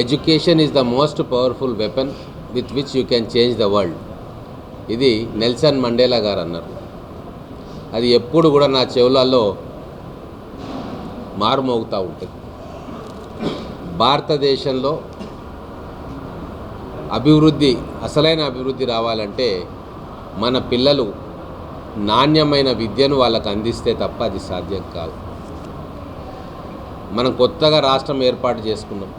Education is the most powerful weapon with which you can change the world. ఇది Nelson Mandela గారు అన్నారు. అది ఎప్పుడు కూడా నా చెవులలో మారుమోగుతూ ఉంటుంది. భారతదేశంలో అభివృద్ధి, అసలైన అభివృద్ధి రావాలంటే మన పిల్లలు నాణ్యమైన విద్యను వాళ్ళకు అందిస్తే తప్ప అది సాధ్యం కాదు. మనం కొత్తగా రాష్ట్రం ఏర్పాటు చేసుకున్నాం.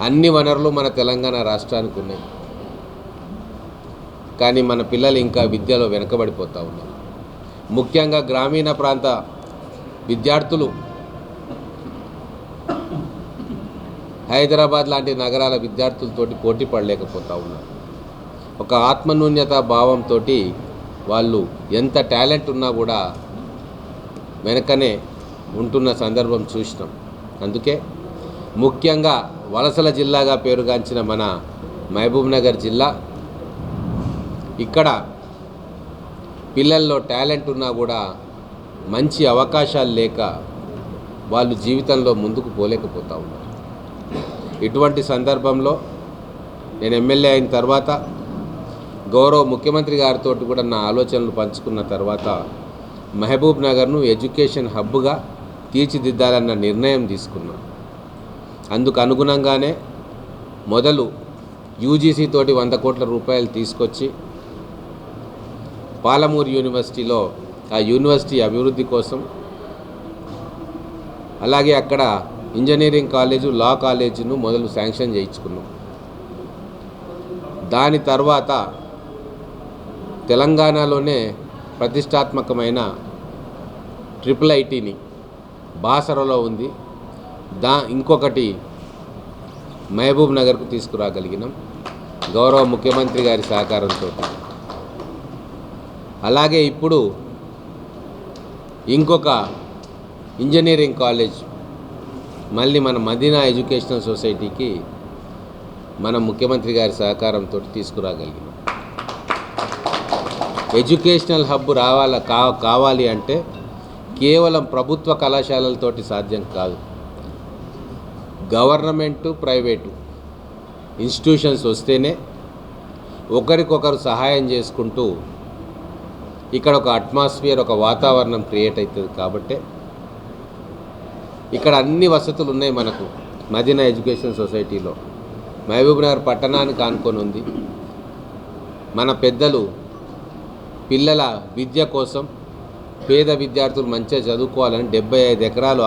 అన్ని వనరులు మన తెలంగాణ రాష్ట్రానికి ఉన్నాయి. కానీ మన పిల్లలు ఇంకా విద్యలో వెనుకబడిపోతూ ఉన్నారు. ముఖ్యంగా గ్రామీణ ప్రాంత విద్యార్థులు హైదరాబాద్ లాంటి నగరాల విద్యార్థులతోటి పోటీ పడలేకపోతూ ఉన్నారు. ఒక ఆత్మన్యూన్యత భావంతో వాళ్ళు ఎంత టాలెంట్ ఉన్నా కూడా వెనకనే ఉంటున్న సందర్భం చూసినాం. అందుకే ముఖ్యంగా వలసల జిల్లాగా పేరుగాంచిన మన మహబూబ్నగర్ జిల్లా, ఇక్కడ పిల్లల్లో టాలెంట్ ఉన్నా కూడా మంచి అవకాశాలు లేక వాళ్ళు జీవితంలో ముందుకు పోలేకపోతూ ఉన్నారు. ఇటువంటి సందర్భంలో నేను ఎమ్మెల్యే అయిన తర్వాత గౌరవ ముఖ్యమంత్రి గారితో కూడా నా ఆలోచనలు పంచుకున్న తర్వాత మహబూబ్నగర్ను ఎడ్యుకేషన్ హబ్గా తీర్చిదిద్దాలన్న నిర్ణయం తీసుకున్నాం. అందుకు అనుగుణంగానే మొదలు యూజీసీ తోటి 100 కోట్ల రూపాయలు తీసుకొచ్చి పాలమూరు యూనివర్సిటీలో ఆ యూనివర్సిటీ అభివృద్ధి కోసం, అలాగే అక్కడ ఇంజనీరింగ్ కాలేజు, లా కాలేజీను మొదలు శాంక్షన్ చేయించుకున్నాం. దాని తర్వాత తెలంగాణలోనే ప్రతిష్టాత్మకమైన IIITని బాసరలో ఉంది, ఇంకొకటి మహబూబ్ నగర్కు తీసుకురాగలిగినాం గౌరవ ముఖ్యమంత్రి గారి సహకారంతో. అలాగే ఇప్పుడు ఇంకొక ఇంజనీరింగ్ కాలేజ్ మళ్ళీ మన మదీనా ఎడ్యుకేషనల్ సొసైటీకి మన ముఖ్యమంత్రి గారి సహకారంతో తీసుకురాగలిగినాం. ఎడ్యుకేషనల్ హబ్ కావాలి అంటే కేవలం ప్రభుత్వ కళాశాలలతోటి సాధ్యం కాదు. గవర్నమెంటు, ప్రైవేటు ఇన్స్టిట్యూషన్స్ వస్తేనే ఒకరికొకరు సహాయం చేసుకుంటూ ఇక్కడ ఒక అట్మాస్ఫియర్, ఒక వాతావరణం క్రియేట్ అవుతుంది. కాబట్టి ఇక్కడ అన్ని వసతులు ఉన్నాయి మనకు మదీనా ఎడ్యుకేషన్ సొసైటీలో. మహబూబ్నగర్ పట్టణానికి ఆనుకొని ఉంది. మన పెద్దలు పిల్లల విద్య కోసం, పేద విద్యార్థులు మంచిగా చదువుకోవాలని 75 ఎకరాలు